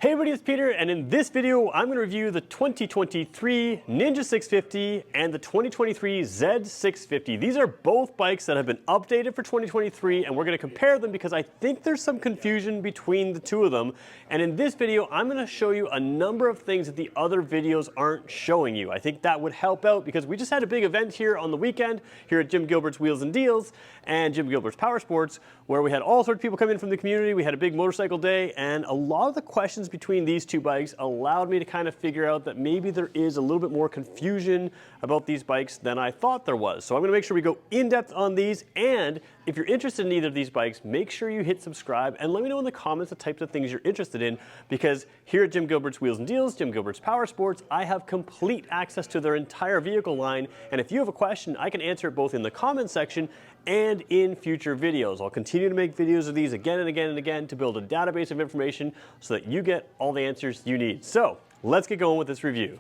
Hey everybody, it's Peter, and in this video I'm going to review the 2023 Ninja 650 and the 2023 Z650. These are both bikes that have been updated for 2023, and we're going to compare them because I think there's some confusion between the two of them. And in this video I'm going to show you a number of things that the other videos aren't showing you. I think that would help out because we just had a big event here on the weekend here at Jim Gilbert's Wheels and Deals and Jim Gilbert's Power Sports, where we had all sorts of people come in from the community. We had a big motorcycle day, and a lot of the questions between these two bikes allowed me to kind of figure out that maybe there is a little bit more confusion about these bikes than I thought there was. So I'm going to make sure we go in depth on these, and if you're interested in either of these bikes, make sure you hit subscribe and let me know in the comments the types of things you're interested in, because here at Jim Gilbert's Wheels and Deals, Jim Gilbert's Power Sports, I have complete access to their entire vehicle line, and if you have a question, I can answer it both in the comment section and in future videos. I'll continue to make videos of these again and again and again to build a database of information so that you get all the answers you need. So let's get going with this review.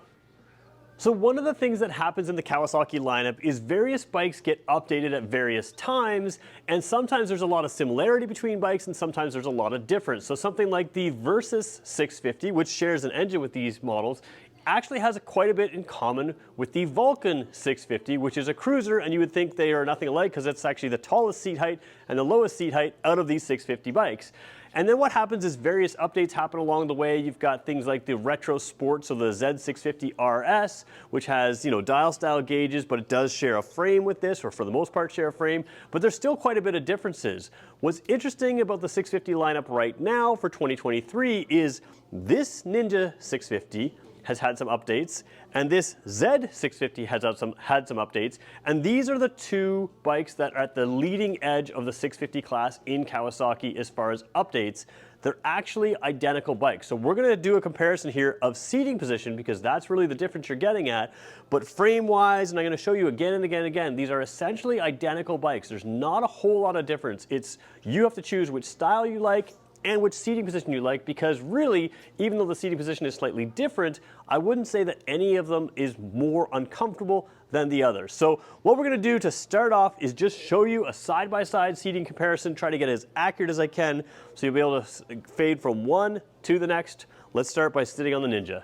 So one of the things that happens in the Kawasaki lineup is various bikes get updated at various times, and sometimes there's a lot of similarity between bikes and sometimes there's a lot of difference. So something like the Versys 650, which shares an engine with these models, actually has quite a bit in common with the Vulcan 650, which is a cruiser, and you would think they are nothing alike because it's actually the tallest seat height and the lowest seat height out of these 650 bikes. And then what happens is various updates happen along the way. You've got things like the Retro Sport, so the Z650 RS, which has, dial style gauges, but it does share a frame with this, or for the most part share a frame, but there's still quite a bit of differences. What's interesting about the 650 lineup right now for 2023 is this Ninja 650 has had some updates, and this Z650 has had some updates, and these are the two bikes that are at the leading edge of the 650 class in Kawasaki as far as updates. They're actually identical bikes. So we're going to do a comparison here of seating position because that's really the difference you're getting at, but frame-wise, and I'm going to show you again and again and again, these are essentially identical bikes. There's not a whole lot of difference. It's you have to choose which style you like and which seating position you like, because really, even though the seating position is slightly different, I wouldn't say that any of them is more uncomfortable than the other. So what we're going to do to start off is just show you a side-by-side seating comparison, try to get as accurate as I can, so you'll be able to fade from one to the next. Let's start by sitting on the Ninja.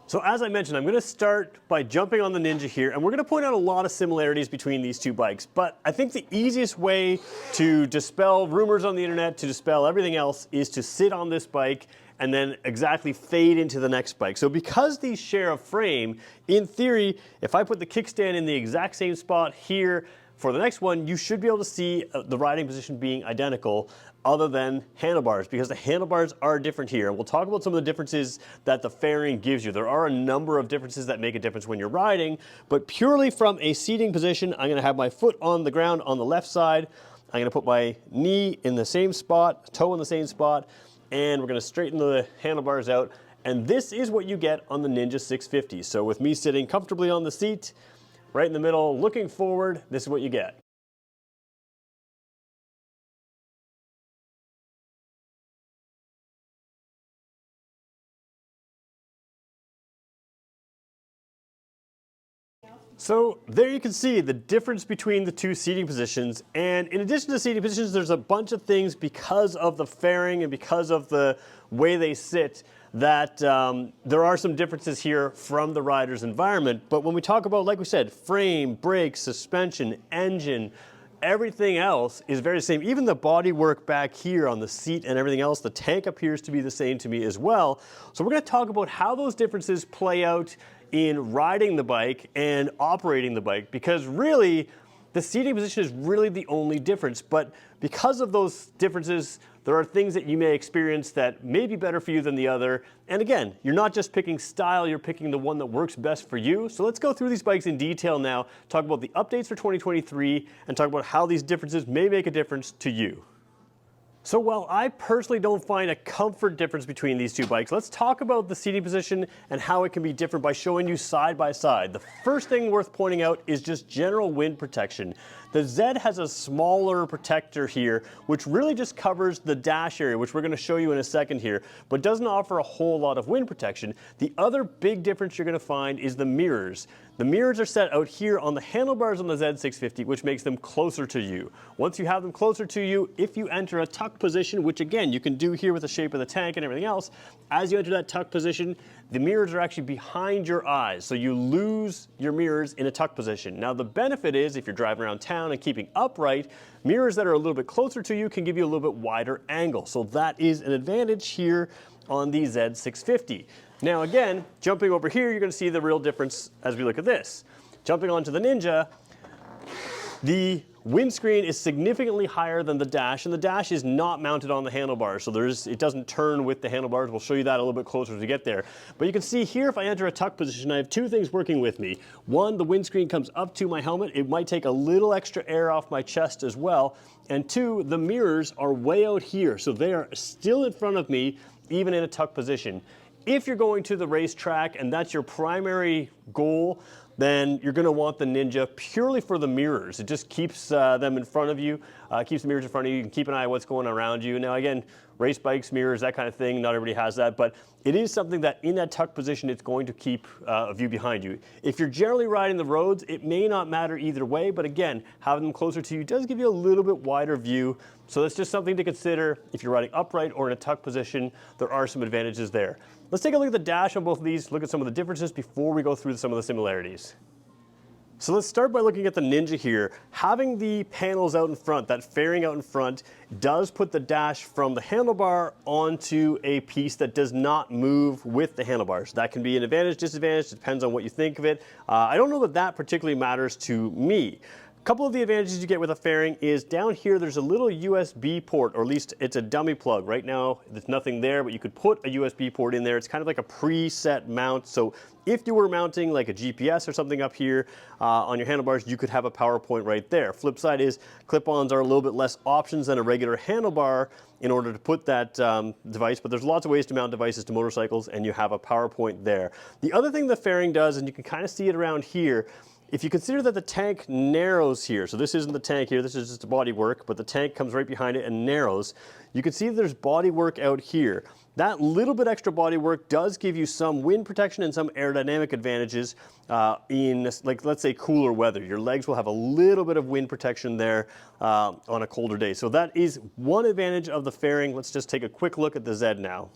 So as I mentioned, I'm going to start by jumping on the Ninja here, and we're going to point out a lot of similarities between these two bikes. But I think the easiest way to dispel rumors on the internet, to dispel everything else, is to sit on this bike and then exactly fade into the next bike. So because these share a frame, in theory, if I put the kickstand in the exact same spot here, for the next one, you should be able to see the riding position being identical, other than handlebars, because the handlebars are different here. And we'll talk about some of the differences that the fairing gives you. There are a number of differences that make a difference when you're riding, but purely from a seating position, I'm gonna have my foot on the ground on the left side. I'm gonna put my knee in the same spot, toe in the same spot, and we're gonna straighten the handlebars out. And this is what you get on the Ninja 650. So with me sitting comfortably on the seat, right in the middle, looking forward, this is what you get. So there you can see the difference between the two seating positions, and in addition to seating positions, there's a bunch of things because of the fairing and because of the way they sit that there are some differences here from the rider's environment. But when we talk about, like we said, frame, brakes, suspension, engine, everything else is very the same. Even the bodywork back here on the seat and everything else, the tank appears to be the same to me as well. So we're going to talk about how those differences play out in riding the bike and operating the bike, because really the seating position is really the only difference. But because of those differences, there are things that you may experience that may be better for you than the other. And again, you're not just picking style, you're picking the one that works best for you. So let's go through these bikes in detail now, talk about the updates for 2023, and talk about how these differences may make a difference to you. So while I personally don't find a comfort difference between these two bikes, let's talk about the seating position and how it can be different by showing you side by side. The first thing worth pointing out is just general wind protection. The Z has a smaller protector here, which really just covers the dash area, which we're going to show you in a second here, but doesn't offer a whole lot of wind protection. The other big difference you're going to find is the mirrors. The mirrors are set out here on the handlebars on the Z650, which makes them closer to you. Once you have them closer to you, if you enter a tuck position, which again you can do here with the shape of the tank and everything else, as you enter that tuck position, the mirrors are actually behind your eyes, so you lose your mirrors in a tuck position. Now the benefit is, if you're driving around town and keeping upright, mirrors that are a little bit closer to you can give you a little bit wider angle. So that is an advantage here on the Z650. Now again, jumping over here, you're going to see the real difference as we look at this. Jumping onto the Ninja, the windscreen is significantly higher than the dash, and the dash is not mounted on the handlebars, so it doesn't turn with the handlebars. We'll show you that a little bit closer as we get there. But you can see here, if I enter a tuck position, I have two things working with me. One, the windscreen comes up to my helmet. It might take a little extra air off my chest as well. And two, the mirrors are way out here, so they are still in front of me, even in a tuck position. If you're going to the racetrack and that's your primary goal, then you're going to want the Ninja purely for the mirrors. It just keeps them in front of you, keeps the mirrors in front of you. You can keep an eye on what's going on around you. Now again, race bikes, mirrors, that kind of thing, not everybody has that, but it is something that in that tuck position, it's going to keep a view behind you. If you're generally riding the roads, it may not matter either way, but again, having them closer to you does give you a little bit wider view. So that's just something to consider. If you're riding upright or in a tuck position, there are some advantages there. Let's take a look at the dash on both of these, look at some of the differences before we go through some of the similarities. So let's start by looking at the Ninja here. Having the panels out in front, that fairing out in front, does put the dash from the handlebar onto a piece that does not move with the handlebars. That can be an advantage, disadvantage, depends on what you think of it. I don't know that that particularly matters to me. A couple of the advantages you get with a fairing is down here there's a little USB port, or at least it's a dummy plug. Right now there's nothing there, but you could put a USB port in there. It's kind of like a preset mount, so if you were mounting like a GPS or something up here on your handlebars, you could have a power point right there. Flip side is clip-ons are a little bit less options than a regular handlebar in order to put that device, but there's lots of ways to mount devices to motorcycles, and you have a power point there. The other thing the fairing does, and you can kind of see it around here, if you consider that the tank narrows here, so this isn't the tank here, this is just the bodywork, but the tank comes right behind it and narrows, you can see that there's bodywork out here. That little bit extra bodywork does give you some wind protection and some aerodynamic advantages in, like, let's say cooler weather. Your legs will have a little bit of wind protection there on a colder day. So that is one advantage of the fairing. Let's just take a quick look at the Z now.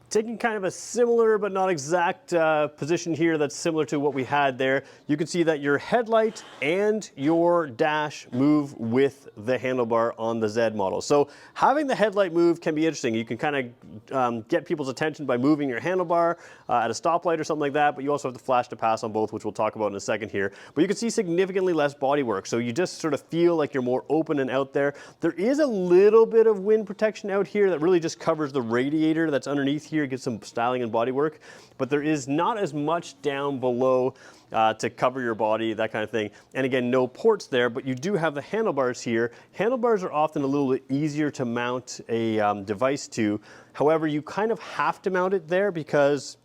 Taking kind of a similar but not exact position here that's similar to what we had there, you can see that your headlight and your dash move with the handlebar on the Z model. So having the headlight move can be interesting. You can kind of get people's attention by moving your handlebar at a stoplight or something like that, but you also have the flash to pass on both, which we'll talk about in a second here. But you can see significantly less bodywork, so you just sort of feel like you're more open and out there. There is a little bit of wind protection out here that really just covers the radiator that's underneath here. Get some styling and body work, but there is not as much down below to cover your body, that kind of thing. And again, no ports there, but you do have the handlebars here. Handlebars are often a little bit easier to mount a device to. However, you kind of have to mount it there because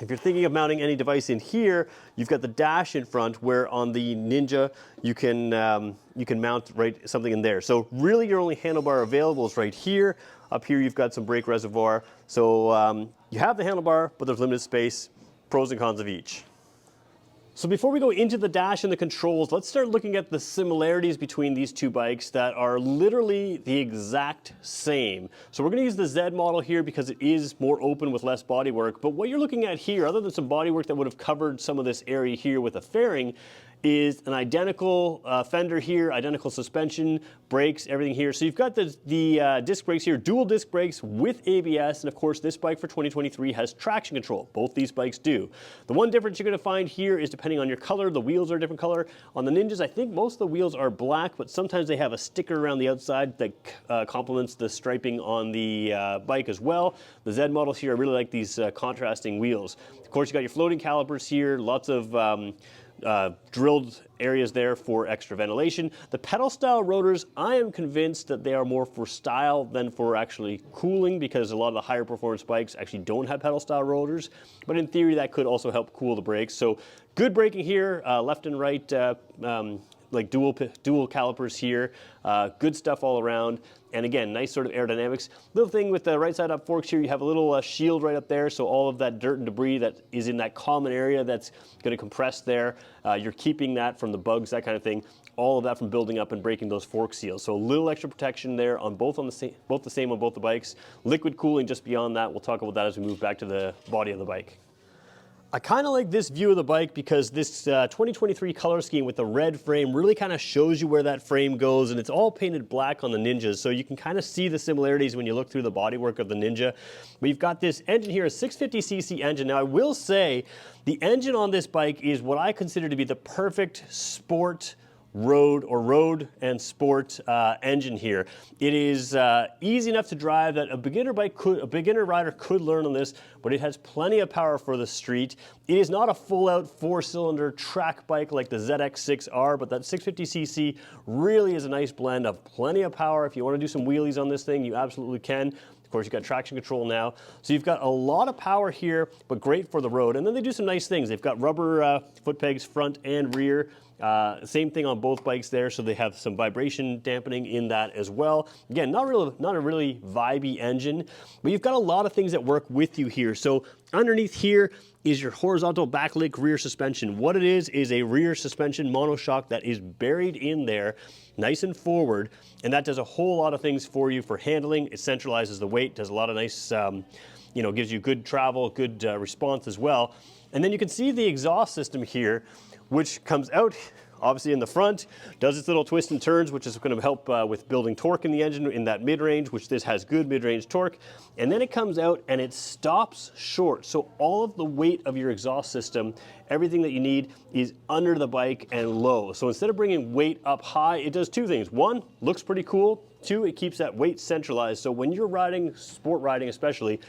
if you're thinking of mounting any device in here, you've got the dash in front, where on the Ninja you can mount right something in there. So really your only handlebar available is right here. Up here you've got some brake reservoir. So you have the handlebar, but there's limited space. Pros and cons of each. So before we go into the dash and the controls, let's start looking at the similarities between these two bikes that are literally the exact same. So we're going to use the Z model here because it is more open with less bodywork. But what you're looking at here, other than some bodywork that would have covered some of this area here with a fairing, is an identical fender here, identical suspension, brakes, everything here. So you've got the disc brakes here, dual disc brakes with ABS, and of course this bike for 2023 has traction control. Both these bikes do. The one difference you're going to find here is depending on your color, the wheels are a different color. On the Ninjas, I think most of the wheels are black, but sometimes they have a sticker around the outside that complements the striping on the bike as well. The Z models here, I really like these contrasting wheels. Of course, you got your floating calipers here, lots of drilled areas there for extra ventilation. The pedal style rotors, I am convinced that they are more for style than for actually cooling, because a lot of the higher performance bikes actually don't have pedal style rotors, but in theory that could also help cool the brakes. So good braking here, left and right, like dual calipers here. Good stuff all around. And again, nice sort of aerodynamics. Little thing with the right side up forks here, you have a little shield right up there, so all of that dirt and debris that is in that common area that's going to compress there, you're keeping that from the bugs, that kind of thing. All of that from building up and breaking those fork seals. So a little extra protection there on both the same on both the bikes. Liquid cooling just beyond that. We'll talk about that as we move back to the body of the bike. I kind of like this view of the bike because this 2023 color scheme with the red frame really kind of shows you where that frame goes, and it's all painted black on the Ninjas, so you can kind of see the similarities when you look through the bodywork of the Ninja. We've got this engine here, a 650cc engine. Now I will say the engine on this bike is what I consider to be the perfect sport road and sport engine here. It is easy enough to drive that a beginner rider could learn on this, but it has plenty of power for the street. It is not a full-out four-cylinder track bike like the ZX6R, but that 650cc really is a nice blend of plenty of power. If you want to do some wheelies on this thing, you absolutely can. Of course, you've got traction control now. So you've got a lot of power here, but great for the road. And then they do some nice things. They've got rubber foot pegs front and rear. Same thing on both bikes there, so they have some vibration dampening in that as well. Again, not a really vibey engine, but you've got a lot of things that work with you here. So underneath here is your horizontal backlink rear suspension. What it is a rear suspension monoshock that is buried in there, nice and forward, and that does a whole lot of things for you for handling. It centralizes the weight, does a lot of nice, gives you good travel, good response as well. And then you can see the exhaust system here, which comes out obviously in the front, does its little twists and turns, which is going to help with building torque in the engine in that mid-range, which this has good mid-range torque. And then it comes out and it stops short. So all of the weight of your exhaust system, everything that you need, is under the bike and low. So instead of bringing weight up high, it does two things. One, looks pretty cool. Two, it keeps that weight centralized. So when you're riding, sport riding especially,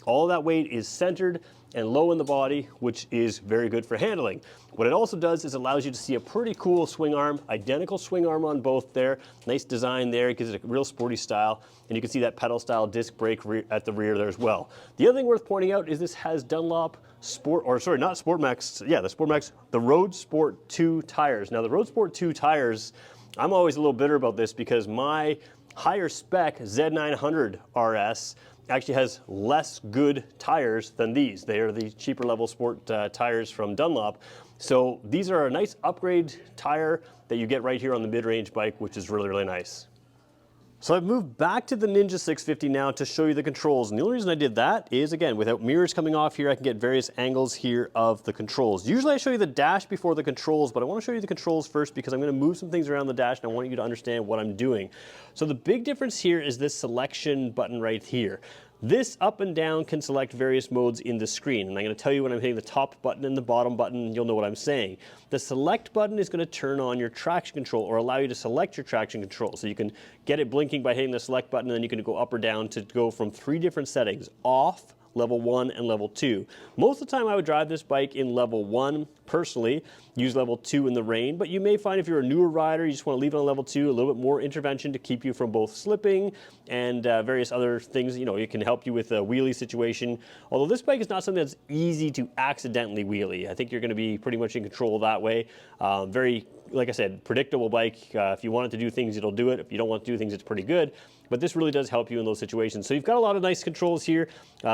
all of that weight is centered and low in the body, which is very good for handling. What it also does is allows you to see a pretty cool swing arm, identical swing arm on both there. Nice design there, it gives it a real sporty style. And you can see that pedal style disc brake at the rear there as well. The other thing worth pointing out is this has Dunlop Sport, or sorry, not Sport Max, yeah, the Sport Max, the Road Sport 2 tires. Now the Road Sport 2 tires, I'm always a little bitter about this because my higher spec Z900 RS actually has less good tires than these. They are the cheaper level sport tires from Dunlop. So these are a nice upgrade tire that you get right here on the mid-range bike, which is really, really nice. So I've moved back to the Ninja 650 now to show you the controls. And the only reason I did that is, again, without mirrors coming off here, I can get various angles here of the controls. Usually I show you the dash before the controls, but I want to show you the controls first because I'm going to move some things around the dash and I want you to understand what I'm doing. So the big difference here is this selection button right here. This up and down can select various modes in the screen, and I'm going to tell you when I'm hitting the top button and the bottom button, you'll know what I'm saying. The select button is going to turn on your traction control or allow you to select your traction control. So you can get it blinking by hitting the select button, and then you can go up or down to go from 3 different settings: off, level 1, and level 2. Most of the time I would drive this bike in level 1 personally, use level 2 in the rain, but you may find if you're a newer rider, you just want to leave it on level 2, a little bit more intervention to keep you from both slipping and various other things. You know, it can help you with a wheelie situation. Although this bike is not something that's easy to accidentally wheelie. I think you're going to be pretty much in control that way. Very, like I said, predictable bike. If you want it to do things, it'll do it. If you don't want to do things, it's pretty good. But this really does help you in those situations. So you've got a lot of nice controls here.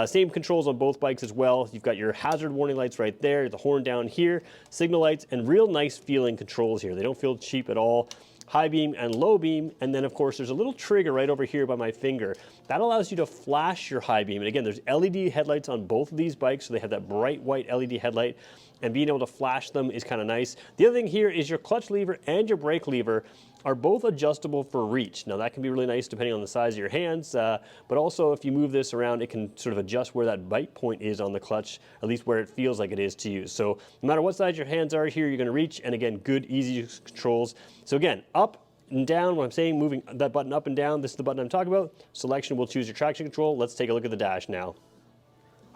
Same controls on both bikes as well. You've got your hazard warning lights right there, the horn down here, signal lights, and real nice feeling controls here. They don't feel cheap at all. High beam and low beam, and then of course there's a little trigger right over here by my finger. That allows you to flash your high beam. And again, there's LED headlights on both of these bikes, so they have that bright white LED headlight, and being able to flash them is kind of nice. The other thing here is your clutch lever and your brake lever are both adjustable for reach. Now that can be really nice depending on the size of your hands, but also if you move this around, it can sort of adjust where that bite point is on the clutch, at least where it feels like it is to use. So no matter what size your hands are here, you're gonna reach, and again, good, easy controls. So again, up and down, when I'm saying moving that button up and down, this is the button I'm talking about. Selection will choose your traction control. Let's take a look at the dash now.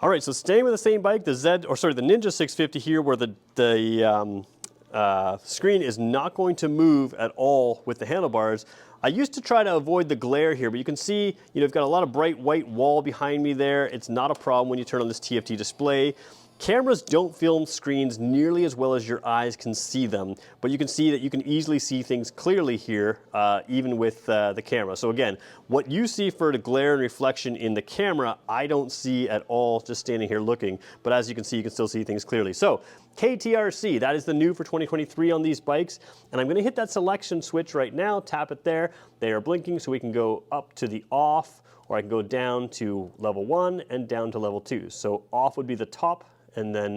All right, so staying with the same bike, the Ninja 650 here, where the screen is not going to move at all with the handlebars. I used to try to avoid the glare here, but you can see, you've got a lot of bright white wall behind me there. It's not a problem when you turn on this TFT display. Cameras don't film screens nearly as well as your eyes can see them, but you can see that you can easily see things clearly here, even with the camera. So again, what you see for the glare and reflection in the camera, I don't see at all just standing here looking, but as you can see, you can still see things clearly. So KTRC, that is the new for 2023 on these bikes, and I'm gonna hit that selection switch right now, tap it there. They are blinking, so we can go up to the off, or I can go down to level 1 and down to level 2. So off would be the top, and then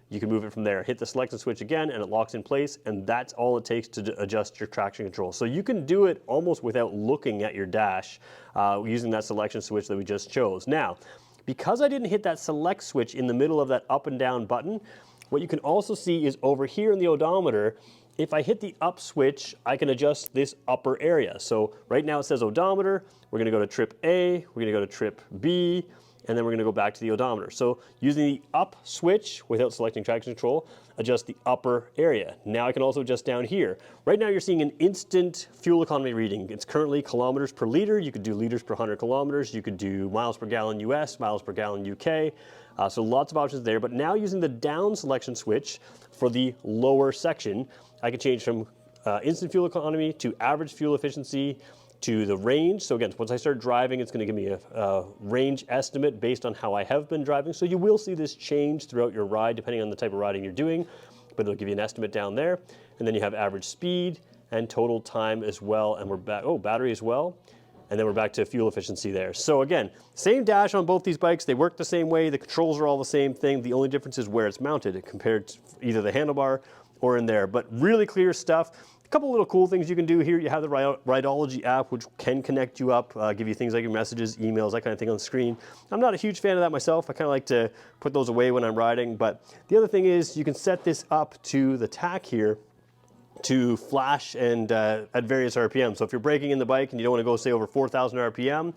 you can move it from there. Hit the selection switch again and it locks in place, and that's all it takes to adjust your traction control. So you can do it almost without looking at your dash using that selection switch that we just chose. Now, because I didn't hit that select switch in the middle of that up and down button, what you can also see is over here in the odometer, if I hit the up switch, I can adjust this upper area. So right now it says odometer, we're gonna go to trip A, we're gonna go to trip B, and then we're gonna go back to the odometer. So using the up switch without selecting traction control, adjust the upper area. Now I can also adjust down here. Right now you're seeing an instant fuel economy reading. It's currently kilometers per liter. You could do liters per 100 kilometers. You could do miles per gallon US, miles per gallon UK. So lots of options there. But now using the down selection switch for the lower section, I can change from instant fuel economy to average fuel efficiency, to the range. So again, once I start driving, it's going to give me a range estimate based on how I have been driving. So you will see this change throughout your ride depending on the type of riding you're doing, but it'll give you an estimate down there. And then you have average speed and total time as well. And we're back, oh, battery as well. And then we're back to fuel efficiency there. So again, same dash on both these bikes. They work the same way. The controls are all the same thing. The only difference is where it's mounted compared to either the handlebar or in there, but really clear stuff. A couple little cool things you can do here. You have the Rideology app, which can connect you up, give you things like your messages, emails, that kind of thing on the screen. I'm not a huge fan of that myself. I kind of like to put those away when I'm riding. But the other thing is you can set this up to the tack here to flash and at various RPM. So if you're braking in the bike and you don't want to go, say, over 4,000 RPM,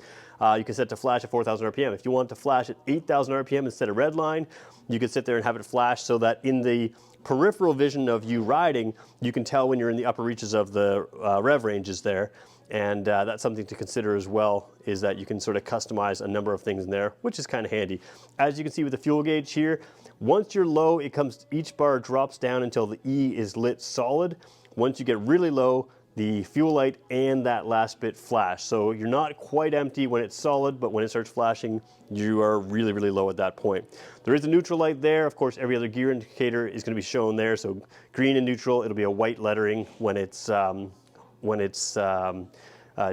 you can set to flash at 4,000 RPM. If you want to flash at 8,000 RPM instead of red line, you can sit there and have it flash so that in the peripheral vision of you riding, you can tell when you're in the upper reaches of the rev ranges there. And that's something to consider as well, is that you can sort of customize a number of things in there, which is kind of handy. As you can see with the fuel gauge here, once you're low, each bar drops down until the E is lit solid. Once you get really low, the fuel light and that last bit flash. So you're not quite empty when it's solid, but when it starts flashing, you are really, really low at that point. There is a neutral light there. Of course, every other gear indicator is going to be shown there. So green and neutral, it'll be a white lettering when it's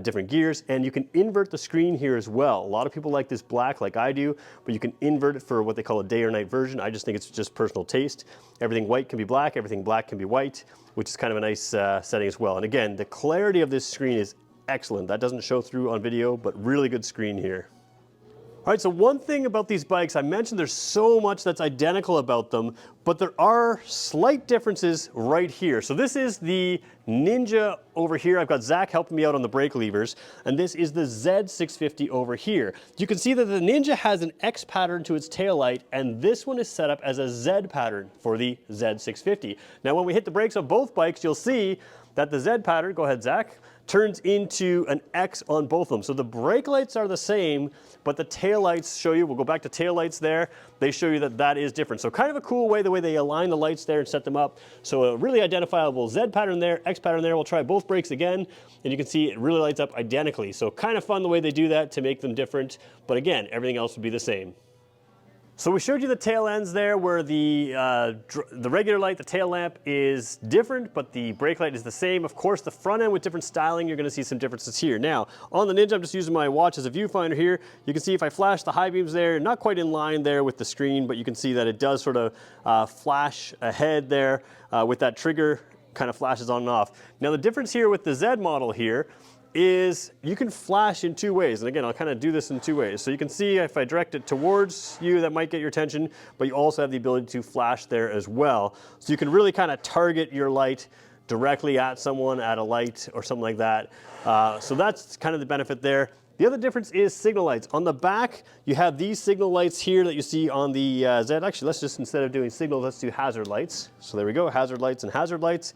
different gears. And you can invert the screen here as well. A lot of people like this black like I do, but you can invert it for what they call a day or night version. I just think it's just personal taste. Everything white can be black, everything black can be white, which is kind of a nice setting as well. And again, the clarity of this screen is excellent. That doesn't show through on video, but really good screen here. All right, so one thing about these bikes, I mentioned there's so much that's identical about them, but there are slight differences right here. So this is the Ninja over here. I've got Zach helping me out on the brake levers, and this is the Z650 over here. You can see that the Ninja has an X pattern to its taillight, and this one is set up as a Z pattern for the Z650. Now, when we hit the brakes on both bikes, you'll see that the Z pattern, go ahead, Zach, turns into an X on both of them. So the brake lights are the same, but the tail lights show you, we'll go back to tail lights there, they show you that that is different. So kind of a cool way, the way they align the lights there and set them up. So a really identifiable Z pattern there, X pattern there. We'll try both brakes again, and you can see it really lights up identically. So kind of fun the way they do that to make them different, but again, everything else would be the same. So we showed you the tail ends there where the regular light, the tail lamp is different, but the brake light is the same. Of course, the front end with different styling, you're gonna see some differences here. Now, on the Ninja, I'm just using my watch as a viewfinder here. You can see if I flash the high beams there, not quite in line there with the screen, but you can see that it does sort of flash ahead there with that trigger, kind of flashes on and off. Now, the difference here with the Z model here is you can flash in two ways. And again, I'll kind of do this in two ways. So you can see if I direct it towards you, that might get your attention, but you also have the ability to flash there as well. So you can really kind of target your light directly at someone, at a light or something like that. So that's kind of the benefit there. The other difference is signal lights. On the back, you have these signal lights here that you see on the Z. Actually, let's just, instead of doing signals, let's do hazard lights. So there we go, hazard lights and hazard lights.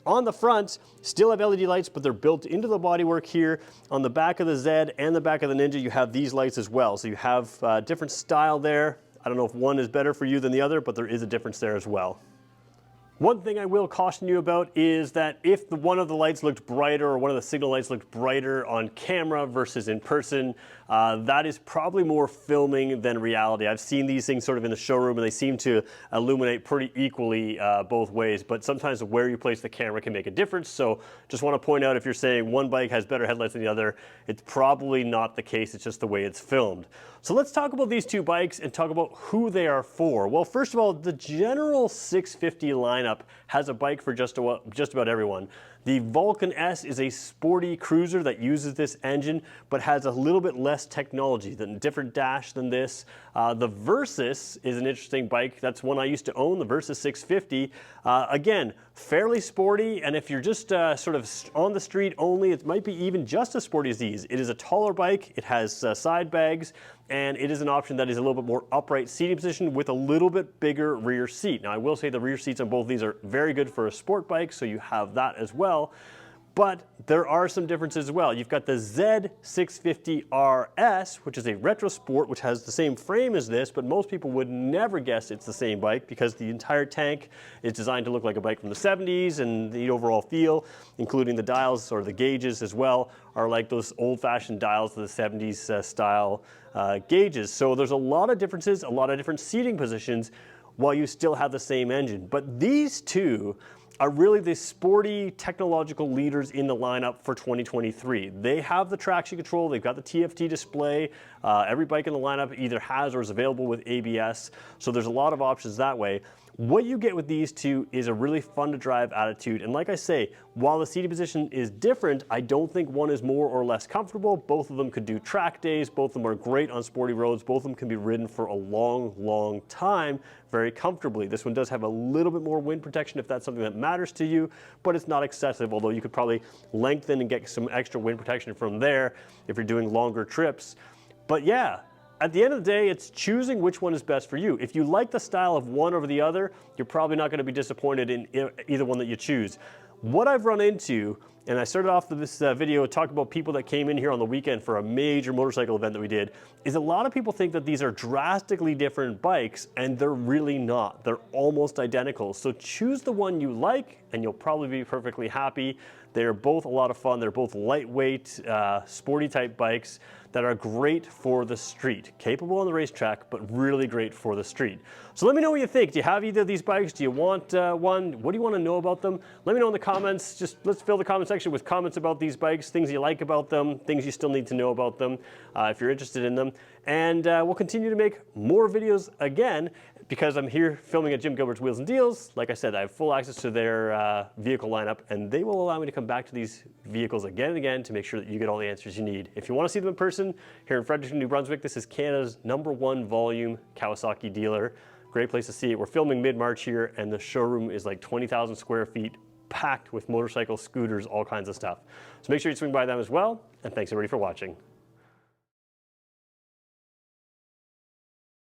On the front, still have LED lights, but they're built into the bodywork here. On the back of the Z and the back of the Ninja, you have these lights as well. So you have different style there. I don't know if one is better for you than the other, but there is a difference there as well. One thing I will caution you about is that if one of the lights looked brighter or one of the signal lights looked brighter on camera versus in person, that is probably more filming than reality. I've seen these things sort of in the showroom and they seem to illuminate pretty equally both ways, but sometimes where you place the camera can make a difference. So just want to point out, if you're saying one bike has better headlights than the other, it's probably not the case. It's just the way it's filmed. So let's talk about these two bikes and talk about who they are for. Well, first of all, the general 650 lineup has a bike for just about everyone. The Vulcan S is a sporty cruiser that uses this engine, but has a little bit less technology, different dash than this. The Versus is an interesting bike. That's one I used to own, the Versus 650. Again, fairly sporty, and if you're just sort of on the street only, it might be even just as sporty as these. It is a taller bike, it has side bags, and it is an option that is a little bit more upright seating position with a little bit bigger rear seat. Now, I will say the rear seats on both of these are very good for a sport bike, so you have that as well. But there are some differences as well. You've got the Z650 RS, which is a retro sport, which has the same frame as this, but most people would never guess it's the same bike because the entire tank is designed to look like a bike from the 70s, and the overall feel, including the dials or the gauges as well, are like those old-fashioned dials of the 70s style gauges. So there's a lot of differences, a lot of different seating positions, while you still have the same engine. But these two are really the sporty technological leaders in the lineup for 2023. They have the traction control, they've got the TFT display. Every bike in the lineup either has or is available with ABS, so there's a lot of options that way. What you get with these two is a really fun to drive attitude, and like I say, while the seating position is different, I don't think one is more or less comfortable. Both of them could do track days, both of them are great on sporty roads, both of them can be ridden for a long, long time very comfortably. This one does have a little bit more wind protection if that's something that matters to you, but it's not excessive, although you could probably lengthen and get some extra wind protection from there if you're doing longer trips. But yeah, at the end of the day, it's choosing which one is best for you. If you like the style of one over the other, you're probably not going to be disappointed in either one that you choose. What I've run into, and I started off this video talking about people that came in here on the weekend for a major motorcycle event that we did, is a lot of people think that these are drastically different bikes, and they're really not. They're almost identical. So choose the one you like, and you'll probably be perfectly happy. They're both a lot of fun. They're both lightweight, sporty type bikes that are great for the street. Capable on the racetrack, but really great for the street. So let me know what you think. Do you have either of these bikes? Do you want one? What do you want to know about them? Let me know in the comments. Just let's fill the comment section with comments about these bikes, things you like about them, things you still need to know about them if you're interested in them. And we'll continue to make more videos again, because I'm here filming at Jim Gilbert's Wheels and Deals. Like I said, I have full access to their vehicle lineup, and they will allow me to come back to these vehicles again and again to make sure that you get all the answers you need. If you want to see them in person, here in Fredericton, New Brunswick, this is Canada's #1 volume Kawasaki dealer. Great place to see it. We're filming mid-March here, and the showroom is like 20,000 square feet, packed with motorcycles, scooters, all kinds of stuff. So make sure you swing by them as well, and thanks everybody for watching.